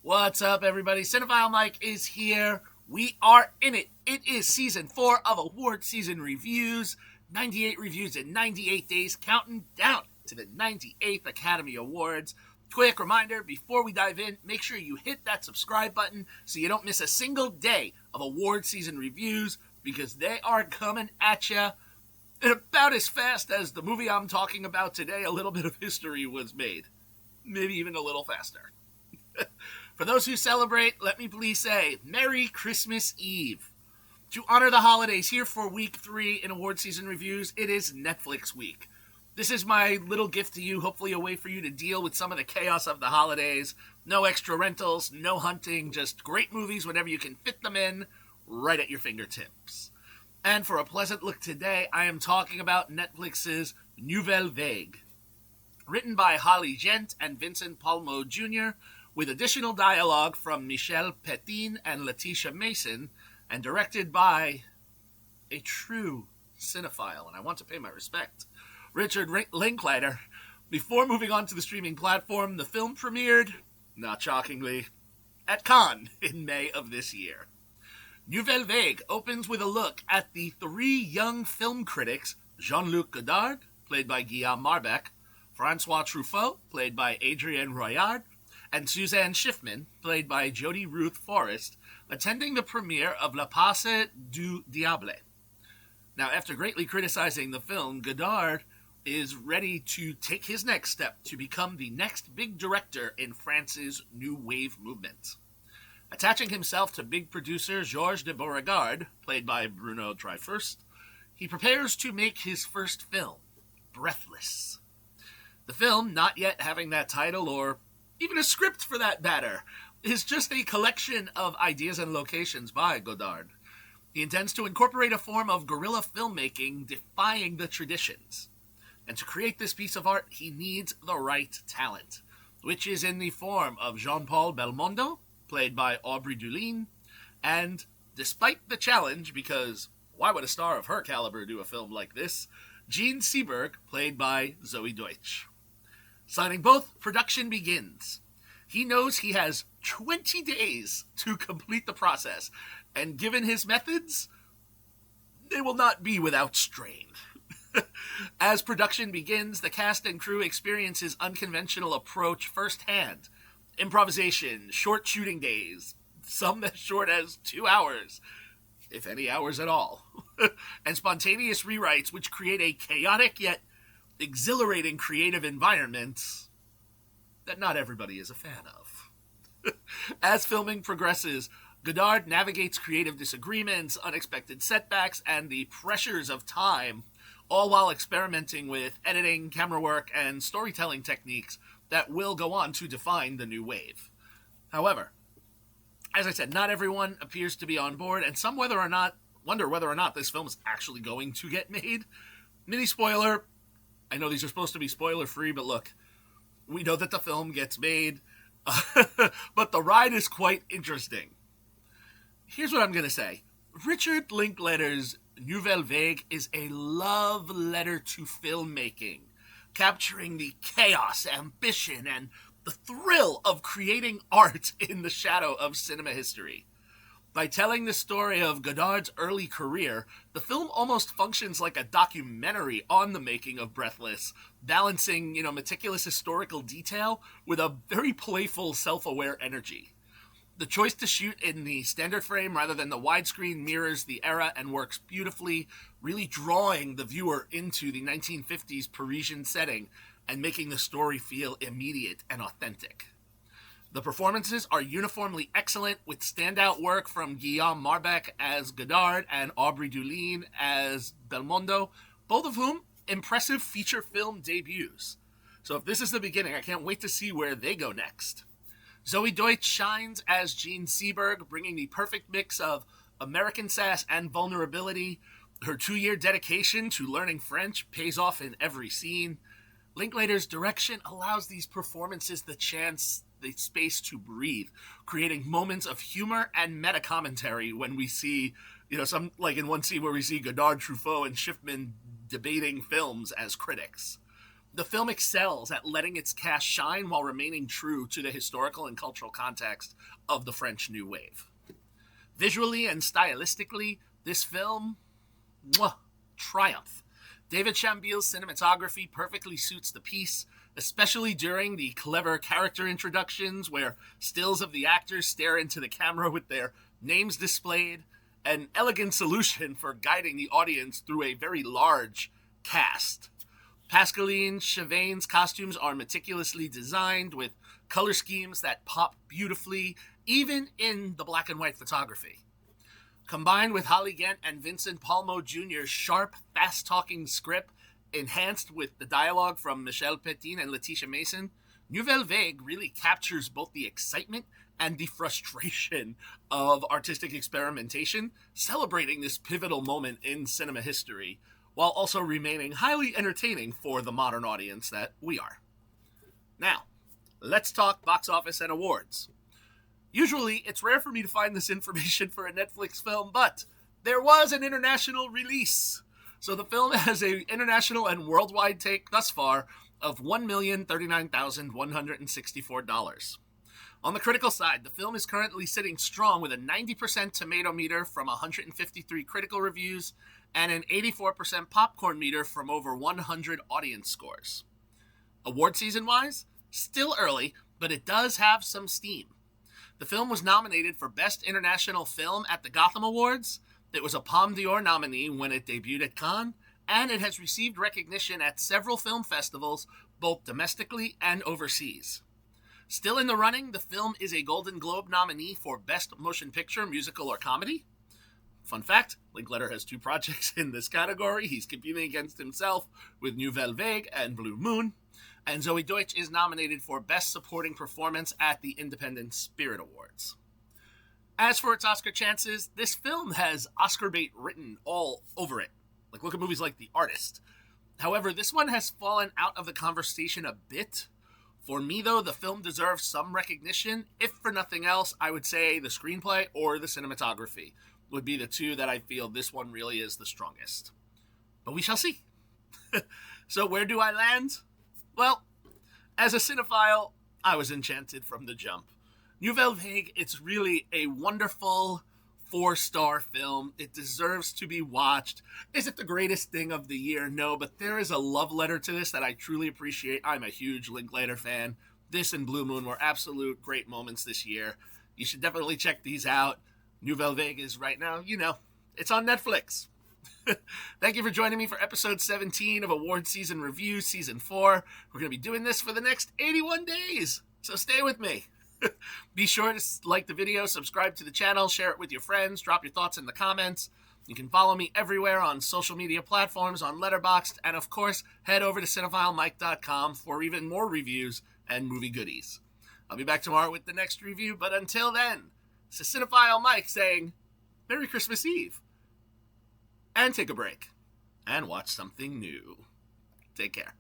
What's up, everybody? Cinephile Mike is here. We are in it. It is season 4 of award season reviews. 98 reviews in 98 days, counting down to the 98th Academy Awards. Quick reminder, before we dive in, make sure you hit that subscribe button so you don't miss a single day of award season reviews, because they are coming at you. And about as fast as the movie I'm talking about today, A Little Bit of History, was made. Maybe even a little faster. For those who celebrate, let me please say, Merry Christmas Eve. To honor the holidays, here for week 3 in award season reviews, it is Netflix week. This is my little gift to you, hopefully a way for you to deal with some of the chaos of the holidays. No extra rentals, no hunting, just great movies whenever you can fit them in, right at your fingertips. And for a pleasant look today, I am talking about Netflix's Nouvelle Vague. Written by Holly Gent and Vincent Palmo Jr., with additional dialogue from Michelle Petin and Letitia Mason, and directed by a true cinephile, and I want to pay my respect, Richard Linklater. Before moving on to the streaming platform, the film premiered, not shockingly, at Cannes in May of this year. Nouvelle Vague opens with a look at the 3 young film critics, Jean-Luc Godard, played by Guillaume Marbeck, François Truffaut, played by Adrien Royard, and Suzanne Schiffman, played by Jodie Ruth Forrest, attending the premiere of Passe, diable. Now, after greatly criticizing the film, Godard is ready to take his next step to become the next big director in France's New Wave movement. Attaching himself to big producer Georges de Beauregard, played by Bruno Dreyfus, he prepares to make his first film, Breathless. The film, not yet having that title or even a script for that matter, is just a collection of ideas and locations by Godard. He intends to incorporate a form of guerrilla filmmaking defying the traditions. And to create this piece of art, he needs the right talent, which is in the form of Jean-Paul Belmondo, played by Aubrey Dulin, and despite the challenge, because why would a star of her caliber do a film like this, Jean Seberg, played by Zoe Deutsch. Signing both, production begins. He knows he has 20 days to complete the process, and given his methods, they will not be without strain. As production begins, the cast and crew experience his unconventional approach firsthand. Improvisation, short shooting days, some as short as 2 hours, if any hours at all, and spontaneous rewrites which create a chaotic yet exhilarating creative environment that not everybody is a fan of. As filming progresses, Godard navigates creative disagreements, unexpected setbacks, and the pressures of time, all while experimenting with editing, camera work, and storytelling techniques that will go on to define the new wave. However, as I said, not everyone appears to be on board, and some wonder whether or not this film is actually going to get made. Mini spoiler, I know these are supposed to be spoiler-free, but look, we know that the film gets made, but the ride is quite interesting. Here's what I'm going to say. Richard Linklater's Nouvelle Vague is a love letter to filmmaking, capturing the chaos, ambition, and the thrill of creating art in the shadow of cinema history. By telling the story of Godard's early career, the film almost functions like a documentary on the making of Breathless, balancing, meticulous historical detail with a very playful, self-aware energy. The choice to shoot in the standard frame rather than the widescreen mirrors the era and works beautifully, really drawing the viewer into the 1950s Parisian setting and making the story feel immediate and authentic. The performances are uniformly excellent, with standout work from Guillaume Marbeck as Godard and Aubrey Dulin as Belmondo, both of whom impressive feature film debuts. So if this is the beginning, I can't wait to see where they go next. Zoe Deutsch shines as Jean Seberg, bringing the perfect mix of American sass and vulnerability. Her 2-year dedication to learning French pays off in every scene. Linklater's direction allows these performances the space to breathe, creating moments of humor and meta-commentary when we see, some, in one scene where we see Godard, Truffaut, and Schiffman debating films as critics. The film excels at letting its cast shine while remaining true to the historical and cultural context of the French New Wave. Visually and stylistically, this film, triumph. David Chambille's cinematography perfectly suits the piece, especially during the clever character introductions where stills of the actors stare into the camera with their names displayed, an elegant solution for guiding the audience through a very large cast. Pascaline Chavain's costumes are meticulously designed with color schemes that pop beautifully, even in the black and white photography. Combined with Holly Ghent and Vincent Palmo Jr.'s sharp, fast-talking script, enhanced with the dialogue from Michel Petin and Letitia Mason, Nouvelle Vague really captures both the excitement and the frustration of artistic experimentation, celebrating this pivotal moment in cinema history, while also remaining highly entertaining for the modern audience that we are. Now, let's talk box office and awards. Usually, it's rare for me to find this information for a Netflix film, but there was an international release. So the film has an international and worldwide take thus far of $1,039,164. On the critical side, the film is currently sitting strong with a 90% tomato meter from 153 critical reviews and an 84% popcorn meter from over 100 audience scores. Award season-wise, still early, but it does have some steam. The film was nominated for Best International Film at the Gotham Awards. It was a Palme d'Or nominee when it debuted at Cannes, and it has received recognition at several film festivals, both domestically and overseas. Still in the running, the film is a Golden Globe nominee for Best Motion Picture, Musical, or Comedy. Fun fact, Linkletter has 2 projects in this category. He's competing against himself with Nouvelle Vague and Blue Moon. And Zoe Deutsch is nominated for Best Supporting Performance at the Independent Spirit Awards. As for its Oscar chances, this film has Oscar bait written all over it. Like, look at movies like The Artist. However, this one has fallen out of the conversation a bit. For me, though, the film deserves some recognition. If for nothing else, I would say the screenplay or the cinematography would be the 2 that I feel this one really is the strongest. But we shall see. So where do I land? Well, as a cinephile, I was enchanted from the jump. Nouvelle Vague, it's really a wonderful 4-star film. It deserves to be watched. Is it the greatest thing of the year? No, but there is a love letter to this that I truly appreciate. I'm a huge Linklater fan. This and Blue Moon were absolute great moments this year. You should definitely check these out. Nouvelle Vague is right now, it's on Netflix. Thank you for joining me for episode 17 of Award Season Review, Season 4. We're going to be doing this for the next 81 days, so stay with me. Be sure to like the video, subscribe to the channel, share it with your friends, drop your thoughts in the comments. You can follow me everywhere on social media platforms, on Letterboxd, and of course, head over to cinephilemike.com for even more reviews and movie goodies. I'll be back tomorrow with the next review, but until then, it's a Cinephile Mike saying, Merry Christmas Eve, and take a break, and watch something new. Take care.